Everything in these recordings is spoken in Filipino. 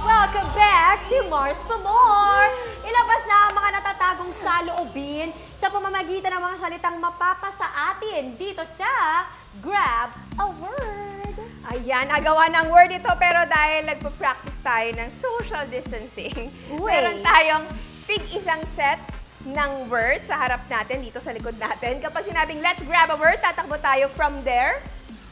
Welcome back to Mars for More! Ilabas na ang mga natatagong saloobin sa pamamagitan ng mga salitang mapapasa atin dito sa Grab a Word. Ayan, agawa ng word ito pero dahil nagpo-practice tayo ng social distancing, meron tayong tig-isang set ng word sa harap natin, dito sa likod natin. Kapag sinabing let's grab a word, tatakbo tayo from there,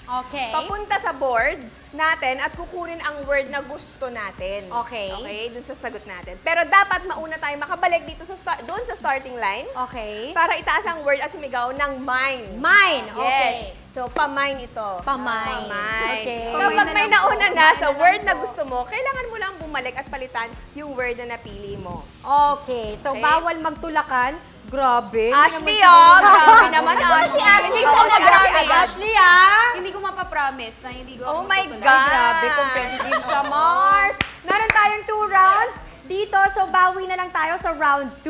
Okay. papunta sa board natin at kukunin ang word na gusto natin. Okay. Okay, dun sa sagot natin. Pero dapat mauna tayo makabalik dito sa doon sa starting line Okay. para itaas ang word at sumigaw ng mine. Mine. Okay. Yes. So, pamine ito. Pamine. Pamine. Okay. Kapag may nauna na sa word na po. gusto mo, kailangan mo lang bumalik at palitan yung word na napili mo. Okay. So, Okay. bawal magtulakan. Grabe. Ashley, oh! Grabe naman, Ashley. Ashley Oo, talaga. grabe. Ashley, ah! Hindi ko mapapromise na hindi ko Oh ako my tutulak. God! Grabe, competitive siya, Mars. Meron tayong 2 rounds dito, so bawi na lang tayo sa round 2.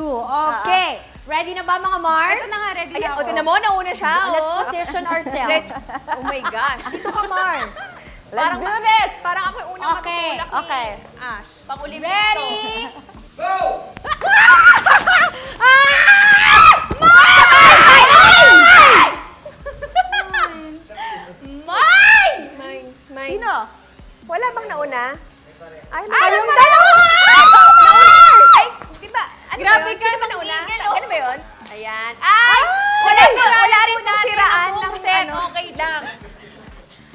Okay. Ready na ba, mga Mars? Ito na nga, ready Ayan, na ako. o, tinan mo, nauna siya, Let's oh. position ourselves. Oh my gosh. Dito ka, Mars. Let's do this! Parang ako yung unang Okay, matutulak okay. ni Ash. Pang-Olympics Ready? to. Mine! Sino? Wala bang nauna? Ay, Kayong nauna. dalawa! Ay, di ba? Ano Grabe ba yun? ka, Sino ba nauna? manggigil, oh. Ano ba yun? Ayan. Ay! Wala rin pong siraan ng set. Okay lang.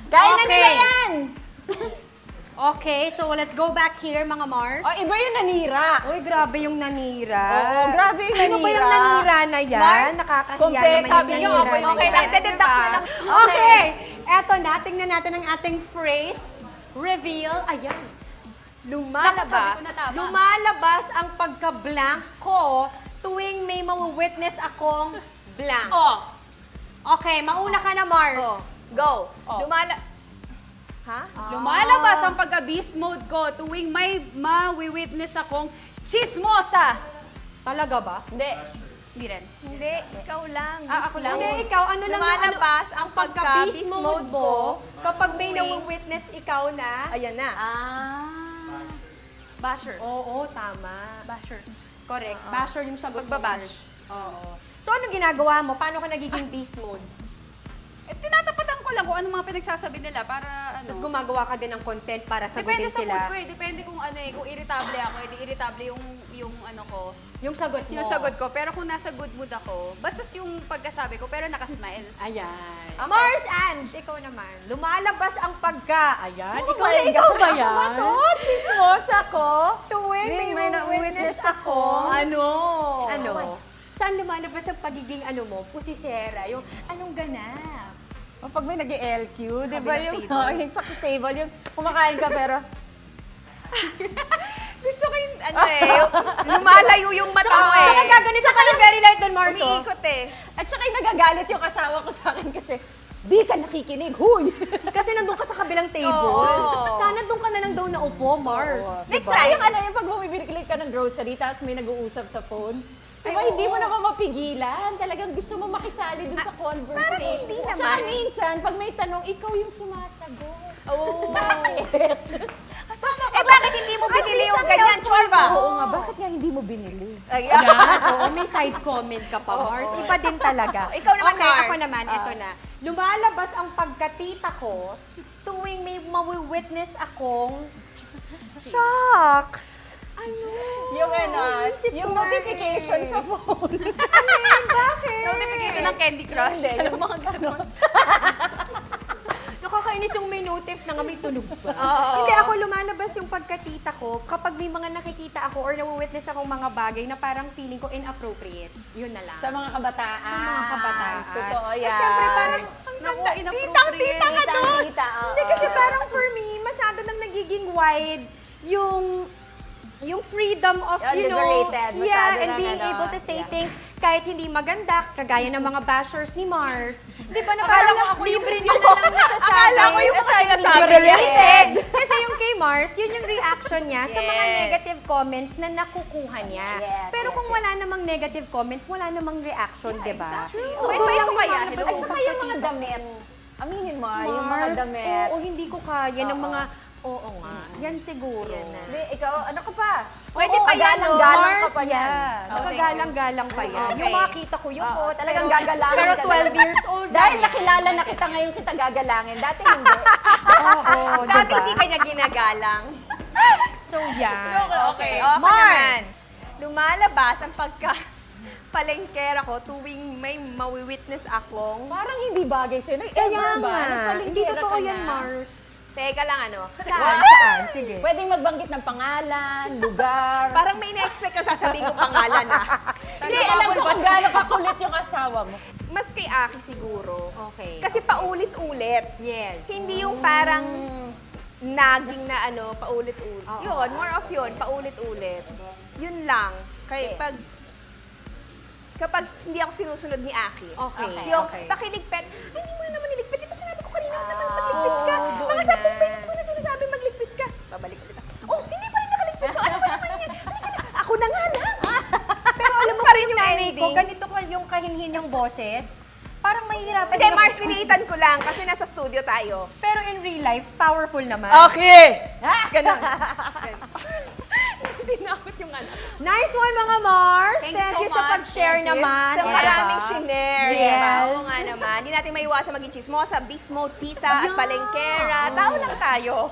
Kaya na Okay. nila yan! Okay, so let's go back here, mga Mars. Oh, iba yung nanira. Uy, grabe yung nanira. Oo, grabe yung Sino ba yung nanira? nanira na yan? Mars, Nakakahiya compare, naman sabi yung niyo, nanira okay, na Okay yan. lang, dededuct ko lang. Okay, eto na, tingnan natin ang ating phrase. Reveal, ayan. Lumalabas. Sabi ko na tama. Lumalabas ang pagka-blank ko tuwing may mawitness akong blank. Oh. Okay, mauna ka na, Mars. Oh, go. Oh. Ha? Lumalabas ang pagka-beast mode ko tuwing may mawi-witness akong chismosa. Talaga ba? Hindi. Hindi rin. Hindi, ikaw lang. Ako lang. Hindi, ikaw, ano lang yung Lumalabas ang pagka-beast mode mo kapag may tuwing- nawi-witness ikaw na. Ayan na. Basher. Oo, tama. Basher. Correct. Basher yung sagot mo. Pagbabash. Oo. So, anong ginagawa mo? Paano ka nagiging beast mode? Eh, tinatapatan ko lang kung ano mga pinagsasabi nila para ano. Tapos gumagawa ka din ng content para Depende sagutin sa sila. mood ko eh. Depende kung ano eh. Kung irritable ako, edi irritable yung ano ko. Yung sagot mo. Yung sagot ko. Pero kung nasa good mood ako, basta yung pagkasabi ko, pero nakasmile. Ayan. Mars and ikaw naman. Lumalabas ang pagka. Ayan. Oh ikaw, my ikaw God, ba ako yan? ba to? Chismosa ko? Tuwing may na-witness ako. Ano? Ano? Saan lumalabas ang pagiging ano mo? Pusisera. Yung anong ganap? O, pag may nag-LQ, di ba kabilang yung, table. yung sa table, yung kumakain ka pero, Gusto ko yung, ano eh, yung lumalayo yung mata mo eh. Kaya gaganito ka yung very light doon, Mars. oh. Umiikot eh. at saka yung nagagalit yung asawa ko sa akin kasi, di ka nakikinig, huy! Kasi nandun ka sa kabilang table. Oo. Sana doon ka na lang daw naupo, Mars. Next try yung ano, yung pag bumibili ka ng grocery, tapos may nag-uusap sa phone. Diba, hindi mo naman mapigilan. Talagang gusto mo makisali dun sa conversation. hindi Tsaka naman. minsan, pag may tanong, ikaw yung sumasagot. Oo. Bakit? Eh, bakit hindi mo binili yung ganyan, Chorba? Oo nga, bakit nga hindi mo binili? Ayan. Yan. Oo, may side comment ka pa, Mars. Iba din talaga. Ikaw naman, okay, Mars. ako naman. Ito na. Lumalabas ang pagkatita ko tuwing may mawi-witness akong shocks. Ano? Yung ano, Isip yung ko notification sa phone. Bakit? Notification ng Candy Crush. Hindi, yung mga ganon. Nakakainis yung may notif na nga may tunog pa. Oo. Hindi, ako lumalabas yung pagkatita ko kapag may mga nakikita ako or nawi-witness akong mga bagay na parang feeling ko inappropriate. Yun na lang. Sa mga kabataan. Sa mga kabataan. Totoo Eh, yan. syempre, parang Naku, inappropriate. Titang-tita nga doon. Tita, oo. Hindi kasi parang for me, masyado nang nagiging wide yung freedom of, Yeah, you know, liberated. Masyado yeah, and ng being ano, able to say yeah. things kahit hindi maganda, kagaya ng mga bashers ni Mars. Di ba na Akala parang ko ako yung- libre nyo na lang nasasabi. Akala ko yung You're related. Kasi yung kay Mars, yun yung reaction niya sa mga Yes. negative comments na nakukuha niya. Yes, Pero yes, kung wala namang negative comments, wala namang reaction, di ba? exactly. So, Okay, doon pa lang ito kaya? lumalabas At yung saka yung mga pagkakita. damit. Aminin mo, yung mga Mars, damit. Oo, hindi ko kaya ng Oo. mga Oo nga. Yan siguro. Yan na. Hindi, ikaw, ano ka pa? Pwede Oo, pa yan, no? galang-galang ka Mars, pa yan. yan. Okay. Nakagalang-galang pa yan. Okay. Yung mga kita ko yun po, talagang Pero- gagalangin pero ka 12 talaga. years old Dahil nakilala na kita ngayon kita gagalangin. Dati hindi. Oo, Dati diba? hindi kanya ginagalang. So, yan. Okay, ako Mars! naman. Lumalabas ang palengkera ko tuwing may mawi-witness akong... Parang hindi bagay sa'yo. Kaya ba? nga. Nagpalingkera Hindi totoo ka yan, na. Mars. Teka lang ano. Saan? Saan? Sige. Pwedeng magbanggit ng pangalan, lugar. Parang may na-expect ka sasabihin ko pangalan Hindi, alam ko kung gaano kakulit yung asawa mo. Mas kay Aki siguro. Okay. Kasi paulit-ulit. Yes. Hindi yung parang naging na ano, paulit-ulit. Oo. Yun, more of yun, paulit-ulit. Yun lang. Kaya kapag hindi ako sinusunod ni Aki. Okay, Yung okay. pakiligpit, ay, hindi mo na naman niligpit. Di ba sinabi ko kanina naman magligpit ka? doon Mga na. 10 beses mo na sinasabi magligpit ka. Babalik ulit ako. Oh, hindi pa rin nakaligpit ko. Ano ba naman yan? Ako na nga lang. Pero alam mo pa pa rin yung yung nanay ko, ending. ganito ko yung kahinhin yung boses. Parang mahihirapan. Hindi, din ako Mars, sa- piniitan ko lang kasi nasa studio tayo. Pero in real life, powerful naman. Okay! Ganon. Tinakot yung anak. Nice one, mga Mars! Thank Thank you you so sa much. pag-share Thank you. naman. Sa Diba? maraming shinare. Yes. Diba? Oo nga naman. Hindi natin maiwasan maging chismosa, beast mode, tita, at palengkera. Tao lang tayo.